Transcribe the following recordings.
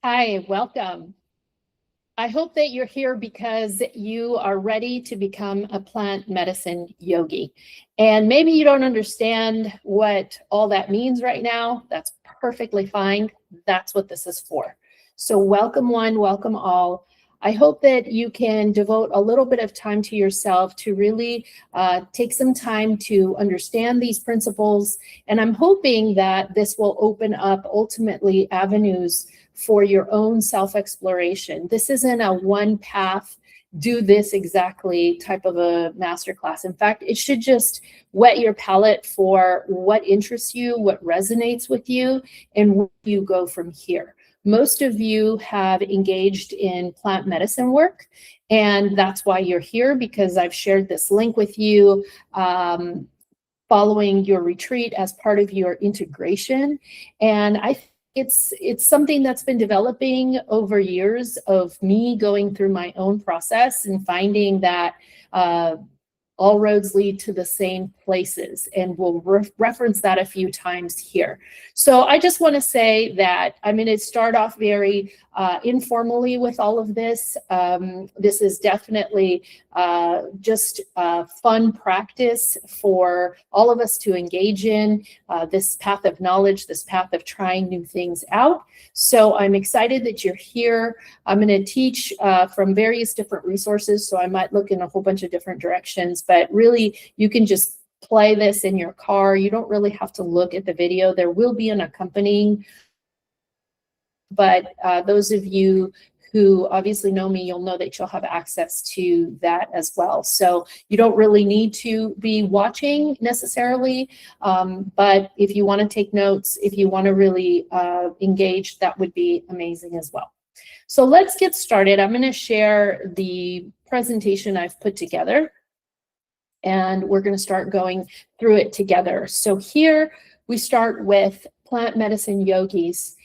Hi, welcome. I hope that you're here because you are ready to become a plant medicine yogi. And maybe you don't understand what all that means right now. That's perfectly fine. That's what this is for. So welcome one, welcome all. I hope that you can devote a little bit of time to yourself to really take some time to understand these principles. And I'm hoping that this will open up ultimately avenues for your own self-exploration. This isn't a one path, do this exactly type of a masterclass. In fact, it should just whet your palate for what interests you, what resonates with you, and where you go from here. Most of you have engaged in plant medicine work, and that's why you're here, because I've shared this link with you following your retreat as part of your integration. And I think it's something that's been developing over years of me going through my own process and finding that all roads lead to the same places, and we'll reference that a few times here. So I just want to say that I'm going to start off very informally with all of this. This is definitely just a fun practice for all of us to engage in, this path of knowledge, this path of trying new things out. So I'm excited that you're here. I'm going to teach from various different resources, so I might look in a whole bunch of different directions, but really you can just play this in your car. You don't really have to look at the video. There will be an accompanying, but those of you who obviously know me, you'll know that you'll have access to that as well. So you don't really need to be watching necessarily, but if you want to take notes, if you want to really engage, that would be amazing as well. So let's get started. I'm going to share the presentation I've put together, and we're going to start going through it together. So here we start with plant medicine yogis.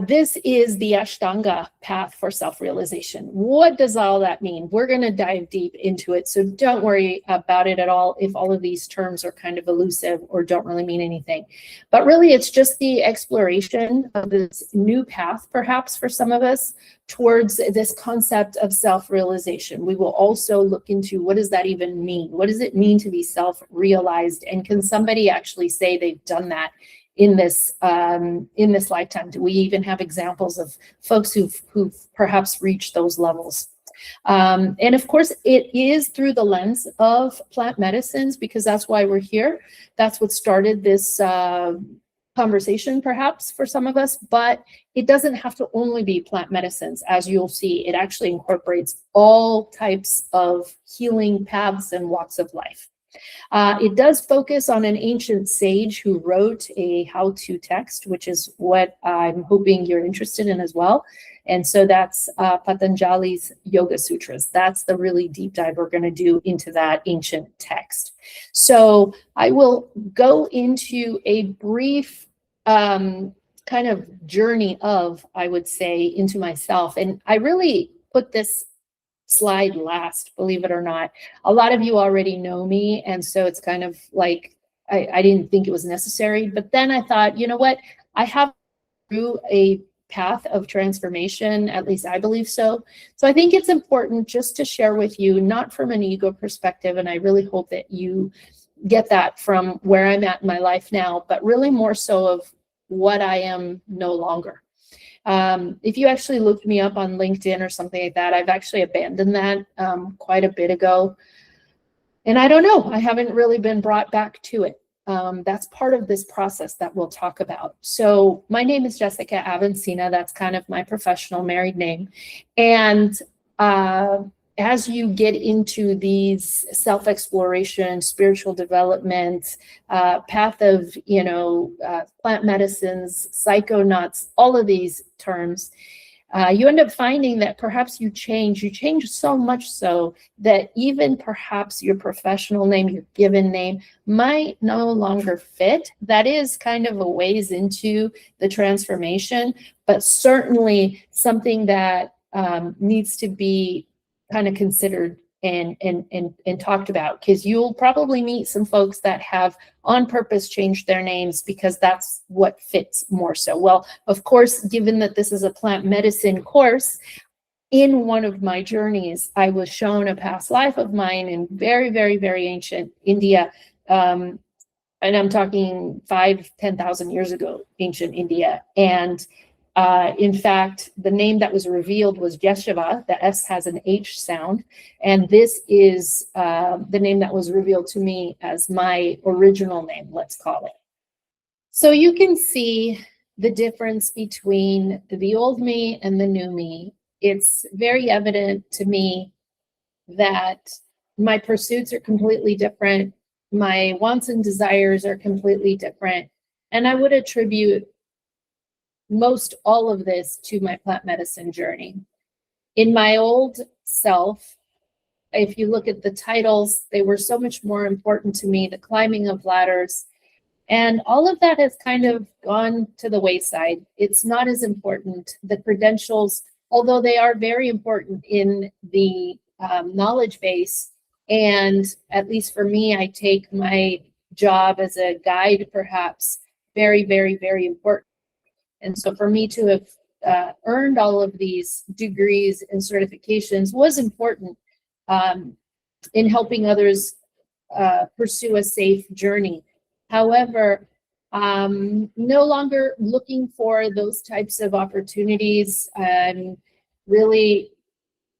This is the Ashtanga path for self-realization. What does all that mean? We're going to dive deep into it, so don't worry about it at all if all of these terms are kind of elusive or don't really mean anything. But really, it's just the exploration of this new path, perhaps for some of us, towards this concept of self-realization. We will also look into, what does that even mean? What does it mean to be self-realized? And can somebody actually say they've done that in this lifetime? Do we even have examples of folks who've perhaps reached those levels? And of course, it is through the lens of plant medicines, because that's why we're here. That's what started this conversation, perhaps, for some of us, but it doesn't have to only be plant medicines. As you'll see, it actually incorporates all types of healing paths and walks of life. It does focus on an ancient sage who wrote a how-to text, which is what I'm hoping you're interested in as well. And so that's Patanjali's Yoga Sutras. That's the really deep dive we're going to do into that ancient text. So I will go into a brief kind of journey of, I would say, into myself. And I really put this slide last, believe it or not. A lot of you already know me, and so it's kind of like I didn't think it was necessary. But then I thought, you know what? I have through a path of transformation, at least I believe so. So I think it's important just to share with you, not from an ego perspective, and I really hope that you get that from where I'm at in my life now, but really more so of what I am no longer. If you actually looked me up on LinkedIn or something like that, I've actually abandoned that quite a bit ago. And I don't know, I haven't really been brought back to it. That's part of this process that we'll talk about. So my name is Jessica Avancina. That's kind of my professional married name. And as you get into these self-exploration, spiritual development, path of, plant medicines, psychonauts, all of these terms, you end up finding that perhaps you change so much so that even perhaps your professional name, your given name, might no longer fit. That is kind of a ways into the transformation, but certainly something that needs to be kind of considered and talked about, because you'll probably meet some folks that have on purpose changed their names because that's what fits more so. Well, of course, given that this is a plant medicine course, in one of my journeys, I was shown a past life of mine in very, very, very ancient India. And I'm talking 10,000 years ago, ancient India. And in fact, the name that was revealed was Yeshava. The S has an H sound. And this is the name that was revealed to me as my original name, let's call it. So you can see the difference between the old me and the new me. It's very evident to me that my pursuits are completely different. My wants and desires are completely different. And I would attribute most all of this to my plant medicine journey. In my old self, if you look at the titles, they were so much more important to me, the climbing of ladders. And all of that has kind of gone to the wayside. It's not as important. The credentials, although they are very important in the knowledge base, and at least for me, I take my job as a guide perhaps very, very, very important. And so for me to have earned all of these degrees and certifications was important in helping others pursue a safe journey. However, no longer looking for those types of opportunities. I'm really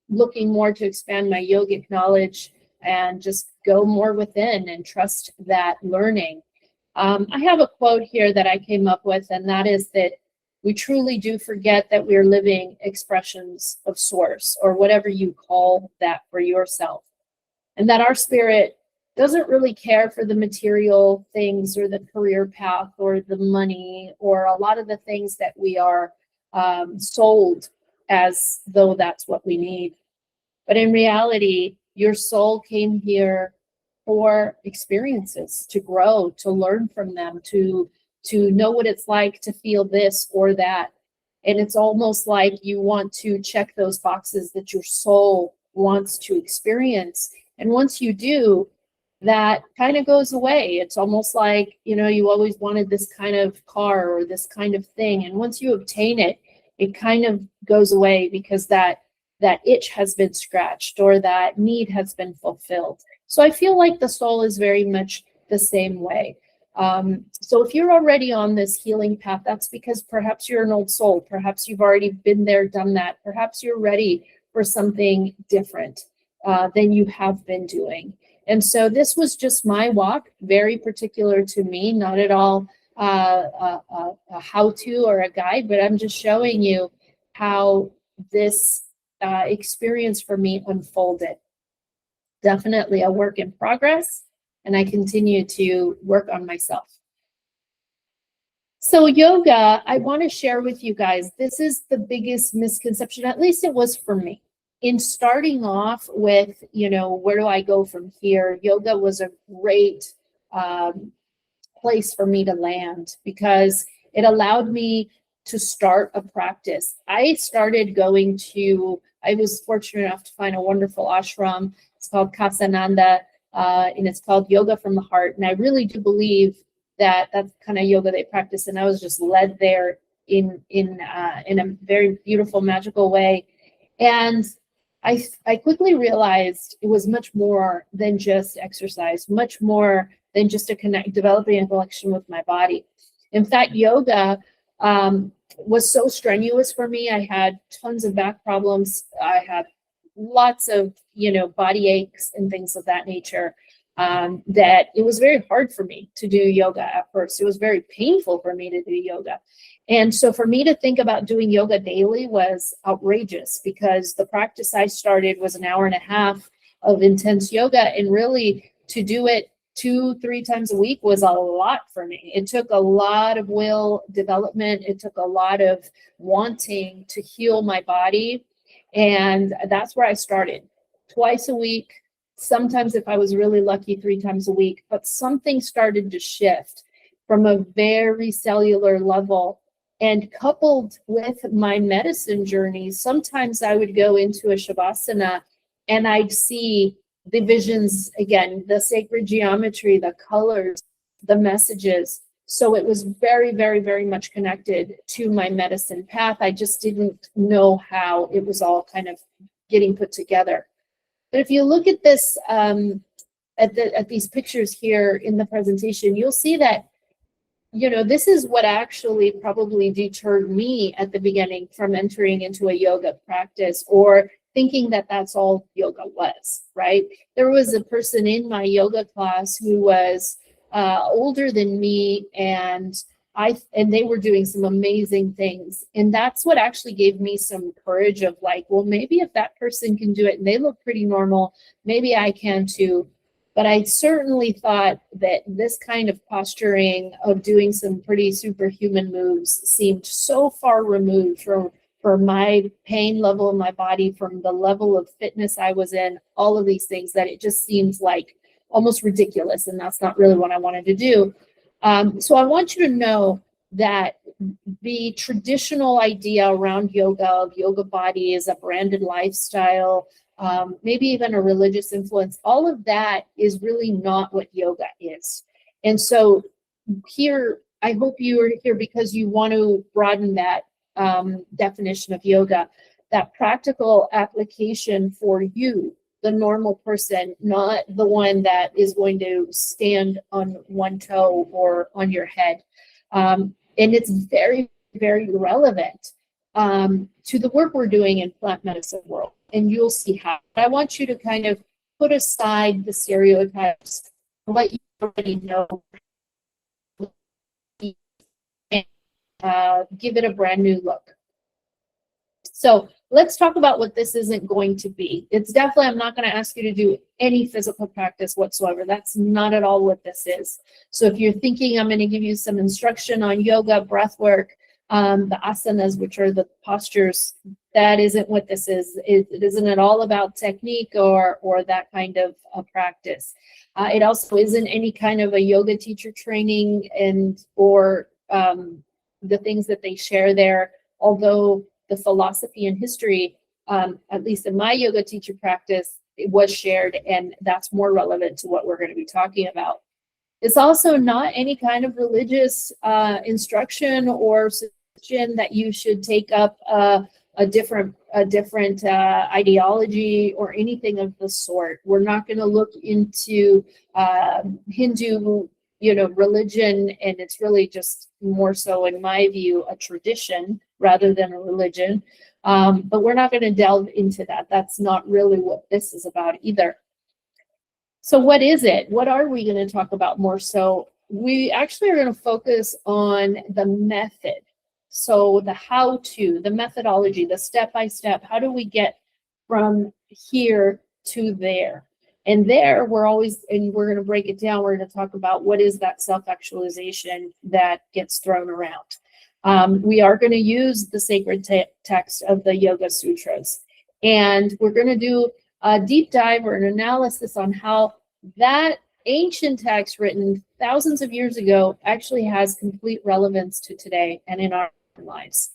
looking more to expand my yogic knowledge and just go more within and trust that learning. I have a quote here that I came up with, and that is that we truly do forget that we're living expressions of source, or whatever you call that for yourself, and that our spirit doesn't really care for the material things or the career path or the money or a lot of the things that we are sold as though that's what we need. But in reality, your soul came here for experiences, to grow, to learn from them, to know what it's like to feel this or that. And it's almost like you want to check those boxes that your soul wants to experience. And once you do, that kind of goes away. It's almost like, you always wanted this kind of car or this kind of thing. And once you obtain it, it kind of goes away because that itch has been scratched or that need has been fulfilled. So I feel like the soul is very much the same way. So if you're already on this healing path, that's because perhaps you're an old soul. Perhaps you've already been there, done that. Perhaps you're ready for something different than you have been doing. And so this was just my walk, very particular to me, not at all a how-to or a guide, but I'm just showing you how this experience for me unfolded. Definitely a work in progress, and I continue to work on myself. So yoga, I want to share with you guys, this is the biggest misconception, at least it was for me. In starting off with, where do I go from here? Yoga was a great place for me to land because it allowed me to start a practice. I was fortunate enough to find a wonderful ashram. It's called Kasananda, and it's called Yoga from the Heart. And I really do believe that that's the kind of yoga they practice. And I was just led there in a very beautiful, magical way. And I quickly realized it was much more than just exercise, much more than just developing a connection with my body. In fact, yoga was so strenuous for me. I had tons of back problems. I had lots of, body aches and things of that nature, that it was very hard for me to do yoga at first. It was very painful for me to do yoga. And so for me to think about doing yoga daily was outrageous because the practice I started was an hour and a half of intense yoga. And really to do it 2-3 times a week was a lot for me. It took a lot of will development. It took a lot of wanting to heal my body. And that's where I started. Twice a week, sometimes if I was really lucky, 3 times a week. But something started to shift from a very cellular level. And coupled with my medicine journey, sometimes I would go into a shavasana and I'd see the visions again, the sacred geometry, the colors, the messages. So it was very, very, very much connected to my medicine path. I just didn't know how it was all kind of getting put together. But if you look at this, at these pictures here in the presentation, you'll see that, this is what actually probably deterred me at the beginning from entering into a yoga practice or thinking that that's all yoga was, right? There was a person in my yoga class who was older than me, and they were doing some amazing things. And that's what actually gave me some courage of like, well, maybe if that person can do it and they look pretty normal, maybe I can too. But I certainly thought that this kind of posturing of doing some pretty superhuman moves seemed so far removed from my pain level in my body, from the level of fitness I was in, all of these things, that it just seems like almost ridiculous. And that's not really what I wanted to do. So I want you to know that the traditional idea around yoga, of yoga body as a branded lifestyle, maybe even a religious influence, all of that is really not what yoga is. And so here, I hope you are here because you want to broaden that definition of yoga, that practical application for you, the normal person, not the one that is going to stand on one toe or on your head. And it's very, very relevant to the work we're doing in plant medicine world. And you'll see how. I want you to kind of put aside the stereotypes, what you already know, and give it a brand new look. So let's talk about what this isn't going to be. It's definitely, I'm not going to ask you to do any physical practice whatsoever. That's not at all what this is. So if you're thinking I'm going to give you some instruction on yoga, breath work, the asanas, which are the postures, that isn't what this is. It isn't at all about technique or that kind of practice. It also isn't any kind of a yoga teacher training or the things that they share there, although the philosophy and history, at least in my yoga teacher practice, it was shared, and that's more relevant to what we're going to be talking about. It's also not any kind of religious instruction or suggestion that you should take up a different ideology or anything of the sort. We're not going to look into Hindu, religion, and it's really just more so, in my view, a tradition rather than a religion. But we're not going to delve into that. That's not really what this is about either. So what is it? What are we going to talk about more so? We actually are going to focus on the method. So the how-to, the methodology, the step-by-step, how do we get from here to there? And there, we're going to break it down. We're going to talk about what is that self-actualization that gets thrown around. We are going to use the sacred text of the Yoga Sutras. And we're going to do a deep dive or an analysis on how that ancient text written thousands of years ago actually has complete relevance to today and in our lives.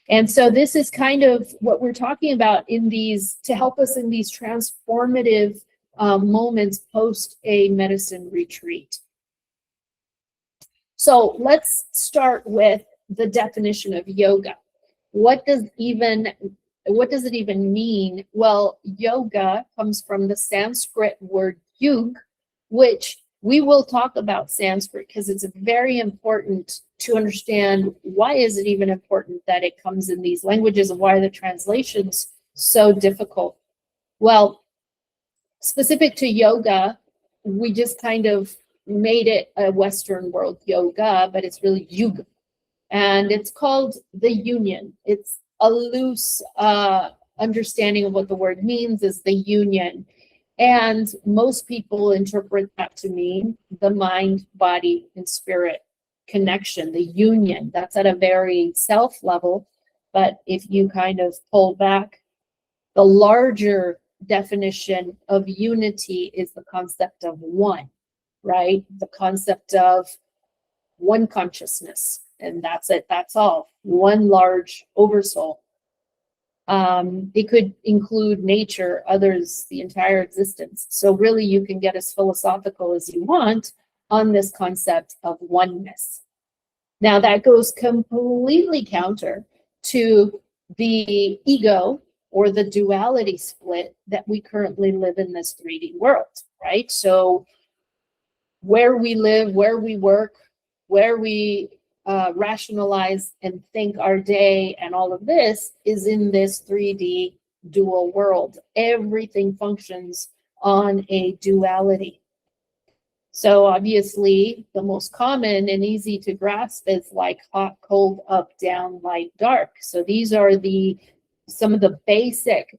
And so this is kind of what we're talking about to help us in these transformative moments post a medicine retreat. So let's start with the definition of yoga. What does it even mean? Well, yoga comes from the Sanskrit word yug, which we will talk about Sanskrit because it's very important to understand why is it even important that it comes in these languages and why are the translations so difficult. Well, specific to yoga, we just kind of made it a Western world yoga, but it's really yuga. And it's called the union. It's a loose understanding of what the word means is the union. And most people interpret that to mean the mind, body, and spirit connection, the union. That's at a very self level. But if you kind of pull back, the larger definition of unity is the concept of one, right? The concept of one consciousness. And that's it. That's all. One large oversoul. It could include nature, others, the entire existence. So really you can get as philosophical as you want on this concept of oneness. Now that goes completely counter to the ego or the duality split that we currently live in this 3D world, right? So where we live, where we work, where we rationalize and think our day and all of this is in this 3D dual world. Everything functions on a duality. So obviously the most common and easy to grasp is like hot, cold, up, down, light, dark. So these are some of the basic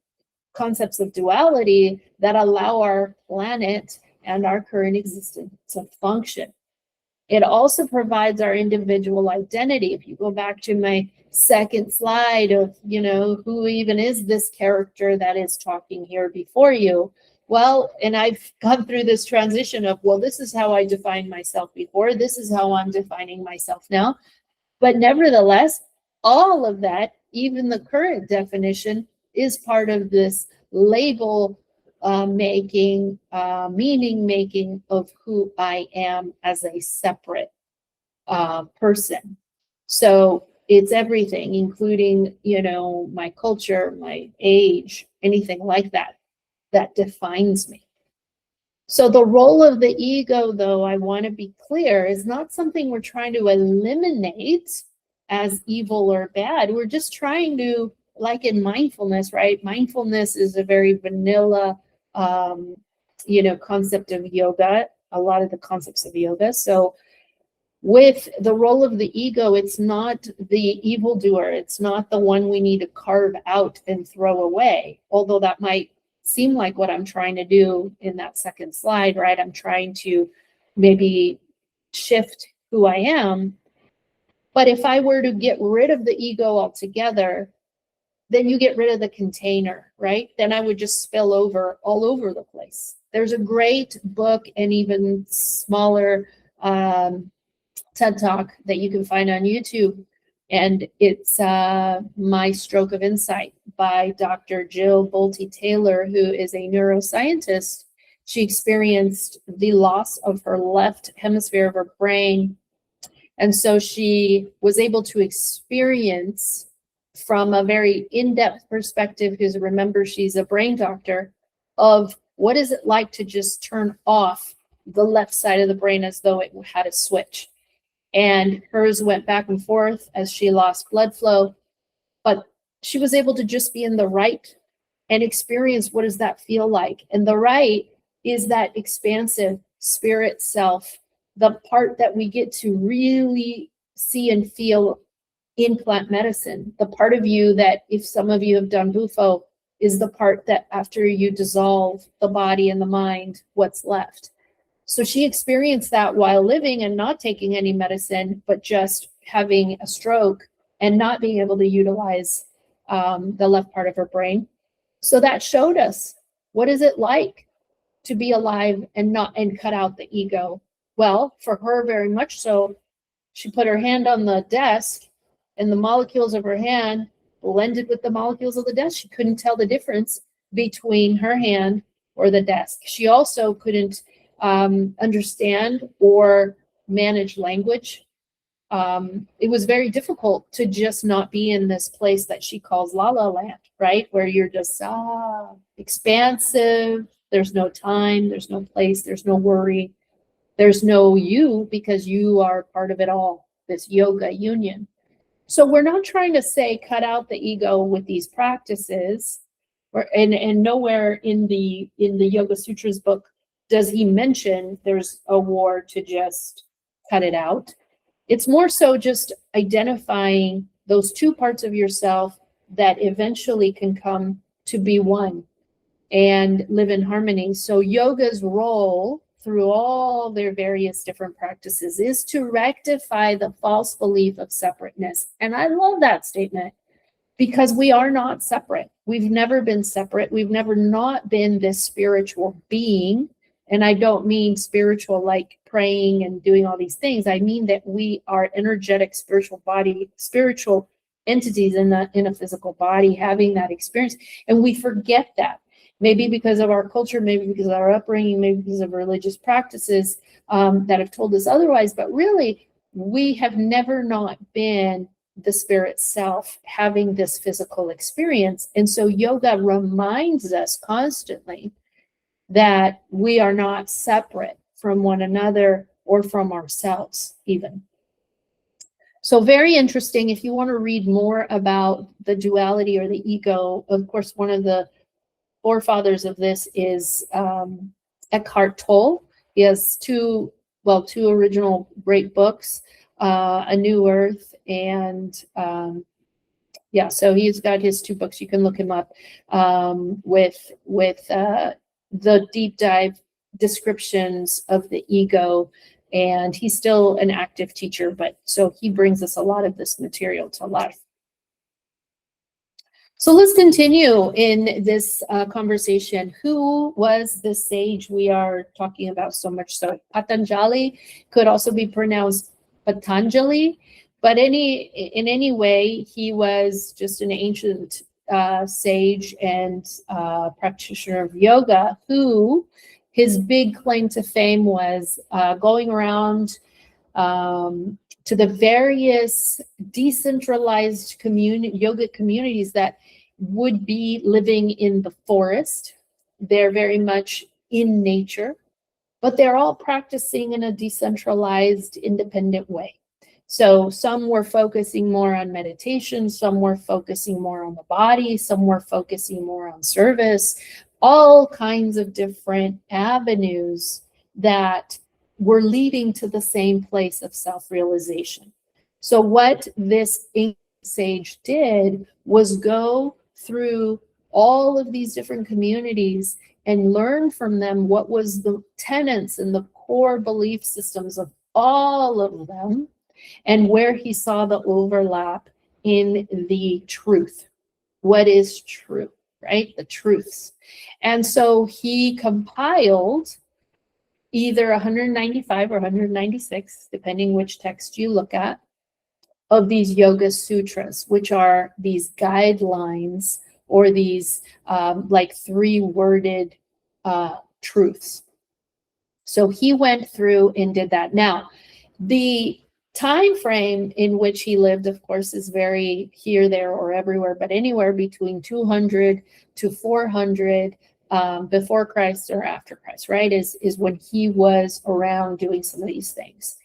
concepts of duality that allow our planet and our current existence to function. It also provides our individual identity. If you go back to my second slide of, who even is this character that is talking here before you? Well, and I've gone through this transition of, well, this is how I defined myself before. This is how I'm defining myself now. But nevertheless, all of that, even the current definition, is part of this label making, meaning making of who I am as a separate person. So it's everything, including, my culture, my age, anything like that defines me. So the role of the ego, though, I want to be clear, is not something we're trying to eliminate as evil or bad. We're just trying to, like in mindfulness, right? Mindfulness is a very vanilla, concept of yoga, a lot of the concepts of yoga. So with the role of the ego, it's not the evildoer. It's not the one we need to carve out and throw away, although that might seem like what I'm trying to do in that second slide, right? I'm trying to maybe shift who I am. But if I were to get rid of the ego altogether, then you get rid of the container, right? Then I would just spill over all over the place. There's a great book and even smaller TED Talk that you can find on YouTube. And it's My Stroke of Insight by Dr. Jill Bolte Taylor, who is a neuroscientist. She experienced the loss of her left hemisphere of her brain. And so she was able to experience from a very in-depth perspective, because remember, she's a brain doctor, of what is it like to just turn off the left side of the brain as though it had a switch. And hers went back and forth as she lost blood flow, but she was able to just be in the right and experience what does that feel like. And the right is that expansive spirit self, the part that we get to really see and feel in plant medicine, the part of you that, if some of you have done Bufo, is the part that after you dissolve the body and the mind, what's left. So she experienced that while living and not taking any medicine, but just having a stroke and not being able to utilize the left part of her brain. So that showed us, what is it like to be alive and cut out the ego? Well, for her, very much so. She put her hand on the desk and the molecules of her hand blended with the molecules of the desk. She couldn't tell the difference between her hand or the desk. She also couldn't understand or manage language. It was very difficult to just not be in this place that she calls La La Land, right? Where you're just expansive. There's no time, there's no place, there's no worry. There's no you, because you are part of it all, this yoga union. So we're not trying to say cut out the ego with these practices, and nowhere in the Yoga Sutras book does he mention there's a war to just cut it out. It's more so just identifying those two parts of yourself that eventually can come to be one and live in harmony. So yoga's role through all their various different practices is to rectify the false belief of separateness. And I love that statement, because we are not separate. We've never been separate. We've never not been this spiritual being. And I don't mean spiritual like praying and doing all these things. I mean that we are energetic spiritual body, spiritual entities in a physical body having that experience, and we forget that. Maybe because of our culture, maybe because of our upbringing, maybe because of religious practices that have told us otherwise. But really, we have never not been the spirit self having this physical experience. And so yoga reminds us constantly that we are not separate from one another or from ourselves even. So very interesting. If you want to read more about the duality or the ego, of course, one of the forefathers of this is Eckhart Tolle. He has two original great books, A New Earth and so he's got his two books. You can look him up with the deep dive descriptions of the ego. And he's still an active teacher, but so he brings us a lot of this material to life. So let's continue in this conversation. Who was the sage we are talking about so much? So Patanjali could also be pronounced Patanjali, but in any way, he was just an ancient sage and practitioner of yoga who his big claim to fame was going around to the various decentralized yogic communities that would be living in the forest. They're very much in nature, but they're all practicing in a decentralized, independent way. So some were focusing more on meditation, some were focusing more on the body, some were focusing more on service, all kinds of different avenues that were leading to the same place of self-realization. So what this ancient sage did was go through all of these different communities and learn from them what was the tenets and the core belief systems of all of them, and where he saw the overlap in the truth. What is true, right? The truths. And so he compiled either 195 or 196, depending which text you look at, of these yoga sutras, which are these guidelines or these like three-worded truths. So he went through and did that. Now, the time frame in which he lived, of course, is very here, there, or everywhere, but anywhere between 200 to 400 before Christ or after Christ, right, is when he was around doing some of these things.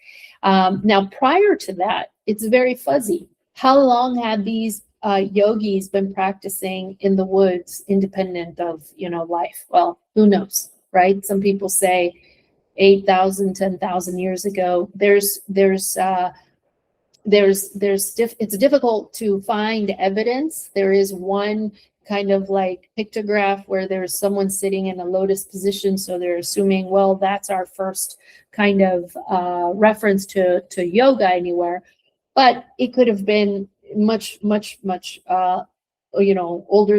Now, prior to that, it's very fuzzy. How long had these yogis been practicing in the woods, independent of, life? Well, who knows, right? Some people say 8,000, 10,000 years ago. It's difficult to find evidence. There is one kind of like pictograph where there's someone sitting in a lotus position, so they're assuming, well, that's our first kind of reference to yoga anywhere. But it could have been much older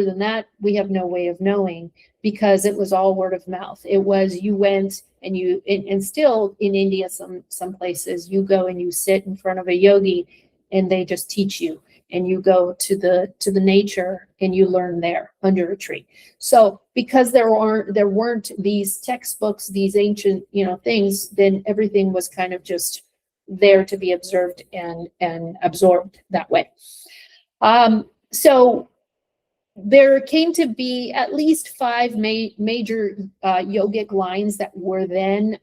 than that. We have no way of knowing, because it was all word of mouth. It was, you went and still in India, some places, you go and you sit in front of a yogi and they just teach you, and you go to the nature and you learn there under a tree. So because there weren't these textbooks, these ancient things, then everything was kind of just there to be observed and absorbed that way. So there came to be at least 5 major yogic lines that were then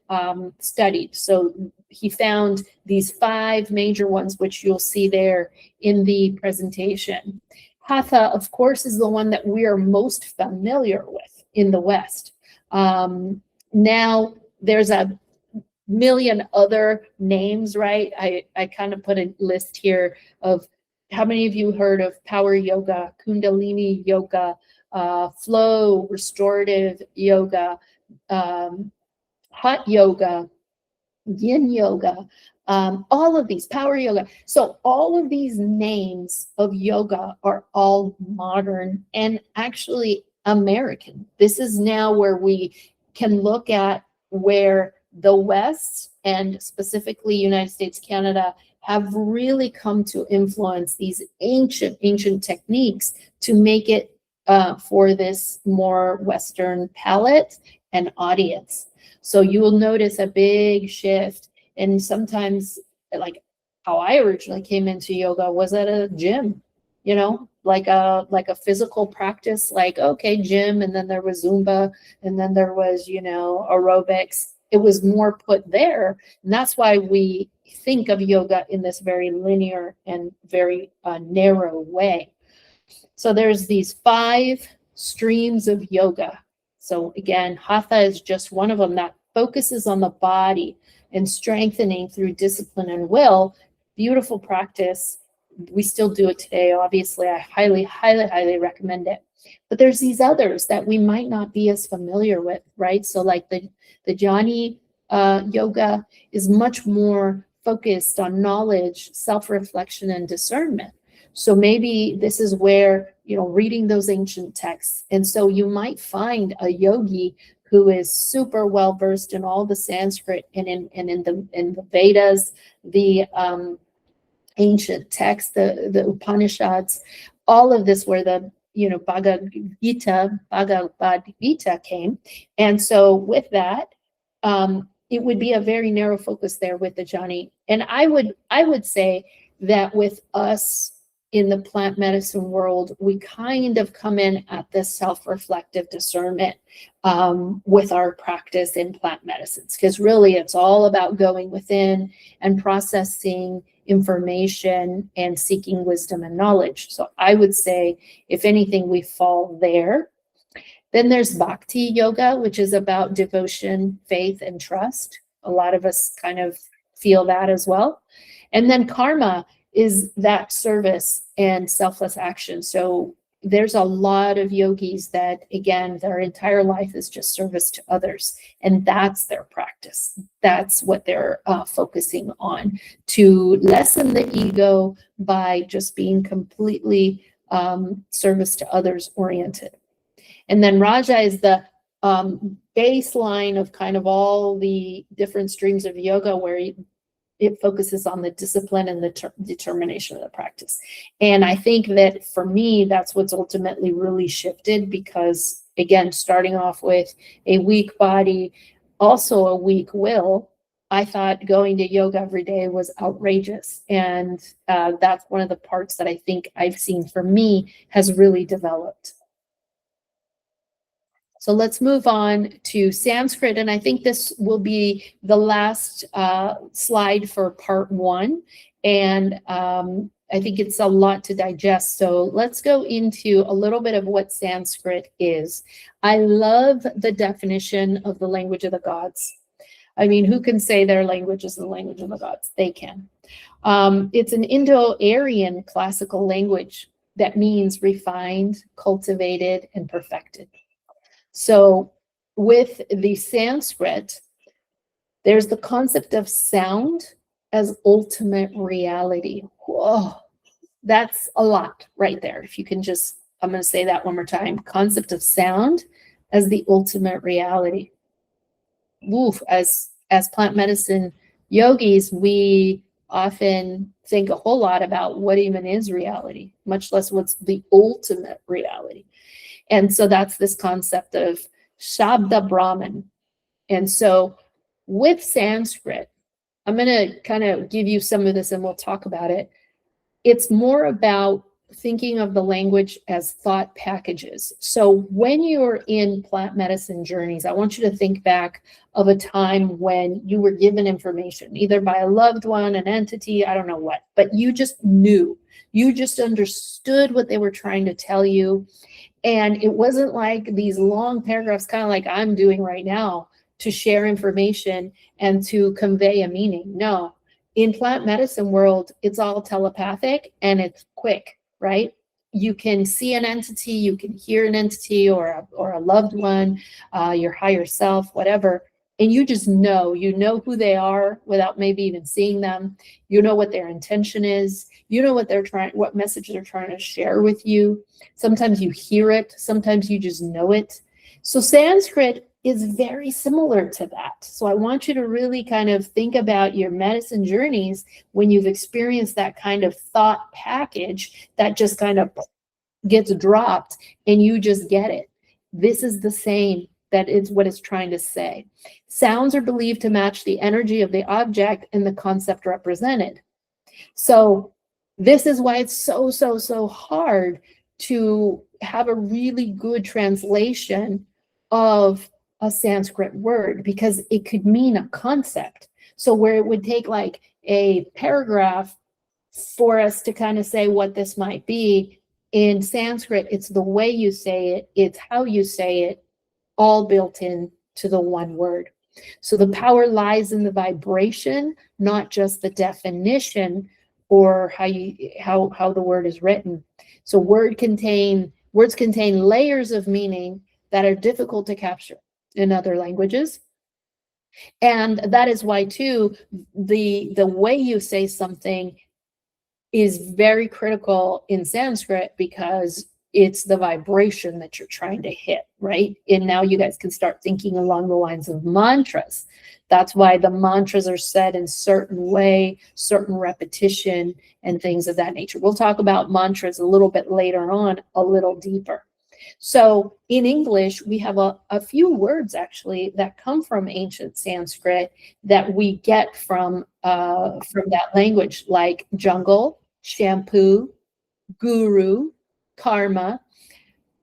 studied. So he found these 5 major ones, which you'll see there in the presentation. Hatha, of course, is the one that we are most familiar with in the West. Now, there's a million other names, right? I kind of put a list here of how many of you heard of power yoga, kundalini yoga, flow, restorative yoga, hot yoga, yin yoga, all of these, power yoga. So all of these names of yoga are all modern and actually American. This is now where we can look at where the West, and specifically United States, Canada, have really come to influence these ancient techniques to make it for this more Western palate and audience. So you will notice a big shift. And sometimes, like how I originally came into yoga was at a gym, like a physical practice, like, okay, gym, and then there was Zumba, and then there was, aerobics. It was more put there. And that's why we think of yoga in this very linear and very narrow way. So there's these 5 streams of yoga. So again, hatha is just one of them that focuses on the body and strengthening through discipline and will. Beautiful practice. We still do it today. Obviously, I highly recommend it. But there's these others that we might not be as familiar with, right? So like the jnani yoga is much more focused on knowledge, self-reflection, and discernment. So maybe this is where, reading those ancient texts. And so you might find a yogi who is super well versed in all the Sanskrit and in the Vedas, the ancient texts, the Upanishads, all of this, where the Bhagavad Gita came. And so with that, it would be a very narrow focus there with the jnani. And I would say that with us in the plant medicine world, we kind of come in at this self-reflective discernment with our practice in plant medicines, because really it's all about going within and processing information and seeking wisdom and knowledge. So I would say, if anything, we fall there. Then there's bhakti yoga, which is about devotion, faith, and trust. A lot of us kind of feel that as well. And then karma is that service and selfless action. So there's a lot of yogis that, again, their entire life is just service to others. And that's their practice. That's what they're focusing on, to lessen the ego by just being completely service to others oriented. And then Raja is the baseline of kind of all the different streams of yoga, where it focuses on the discipline and the determination of the practice. And I think that for me, that's what's ultimately really shifted, because again, starting off with a weak body, also a weak will, I thought going to yoga every day was outrageous. And that's one of the parts that I think I've seen for me has really developed. So let's move on to Sanskrit. And I think this will be the last slide for part 1. And I think it's a lot to digest. So let's go into a little bit of what Sanskrit is. I love the definition of the language of the gods. I mean, who can say their language is the language of the gods? They can. It's an Indo-Aryan classical language that means refined, cultivated, and perfected. So with the Sanskrit, there's the concept of sound as ultimate reality. Whoa, that's a lot right there. If you can just, I'm going to say that one more time. Concept of sound as the ultimate reality. Oof, as plant medicine yogis, we often think a whole lot about what even is reality, much less what's the ultimate reality. And so that's this concept of Shabda Brahman. And so with Sanskrit, I'm going to kind of give you some of this and we'll talk about it. It's more about thinking of the language as thought packages. So when you're in plant medicine journeys, I want you to think back of a time when you were given information, either by a loved one, an entity, I don't know what, but you just knew. You just understood what they were trying to tell you. And it wasn't like these long paragraphs, kind of like I'm doing right now, to share information and to convey a meaning. No, in plant medicine world, it's all telepathic and it's quick, right? You can see an entity, you can hear an entity or a loved one, your higher self, whatever. And you just know who they are without maybe even seeing them. You know what their intention is. You know what message they're trying to share with you. Sometimes you hear it. Sometimes you just know it. So Sanskrit is very similar to that. So I want you to really kind of think about your medicine journeys when you've experienced that kind of thought package that just kind of gets dropped and you just get it. This is the same. That is what it's trying to say. Sounds are believed to match the energy of the object and the concept represented. So this is why it's so hard to have a really good translation of a Sanskrit word, because it could mean a concept. So where it would take like a paragraph for us to kind of say what this might be, in Sanskrit, it's the way you say it, it's how you say it, all built in to the one word. So the power lies in the vibration, not just the definition or how the word is written. So words contain layers of meaning that are difficult to capture in other languages. And that is why too, the way you say something is very critical in Sanskrit, because it's the vibration that you're trying to hit, right? And now you guys can start thinking along the lines of mantras. That's why the mantras are said in certain way, certain repetition, and things of that nature. We'll talk about mantras a little bit later on, a little deeper. So in English, we have a few words actually that come from ancient Sanskrit that we get from that language, like jungle, shampoo, guru, karma.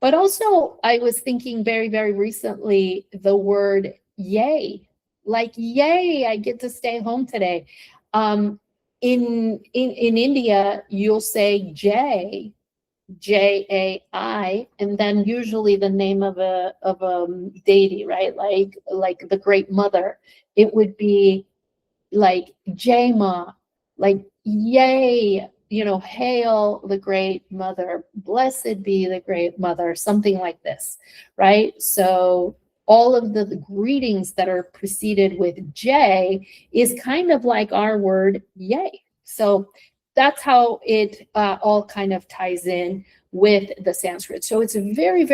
But also I was thinking very recently the word yay, like yay, I get to stay home today. In India, you'll say J, Jai, and then usually the name of a deity, right? Like the Great Mother. It would be like Jama, like yay, hail the Great Mother, blessed be the Great Mother, something like this, right? So all of the greetings that are preceded with J is kind of like our word yay. So that's how it all kind of ties in with the Sanskrit. So it's very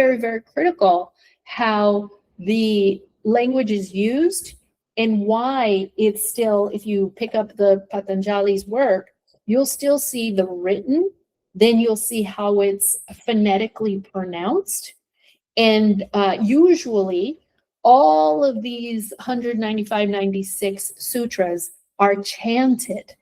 critical how the language is used, and why it's still, if you pick up the Patanjali's work, you'll still see the written, then you'll see how it's phonetically pronounced. And usually all of these 195, 96 sutras are chanted.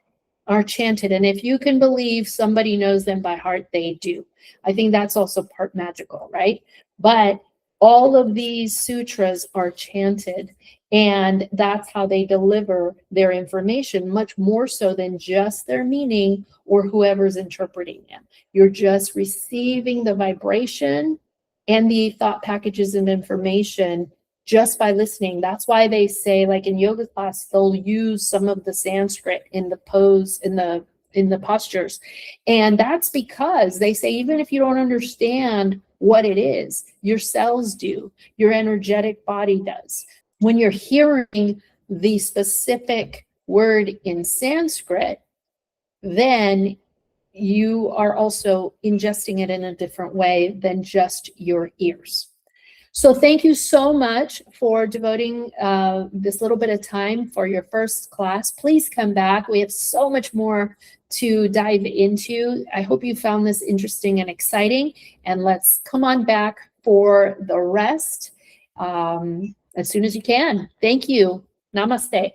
And if you can believe somebody knows them by heart, they do. I think that's also part magical, right? But all of these sutras are chanted, and that's how they deliver their information, much more so than just their meaning or whoever's interpreting them. You're just receiving the vibration and the thought packages of information just by listening. That's why they say, like in yoga class, they'll use some of the Sanskrit in the pose, in the postures. And that's because they say, even if you don't understand what it is, your cells do, your energetic body does. When you're hearing the specific word in Sanskrit, then you are also ingesting it in a different way than just your ears. So thank you so much for devoting this little bit of time for your first class. Please come back. We have so much more to dive into. I hope you found this interesting and exciting, and let's come on back for the rest as soon as you can. Thank you. Namaste.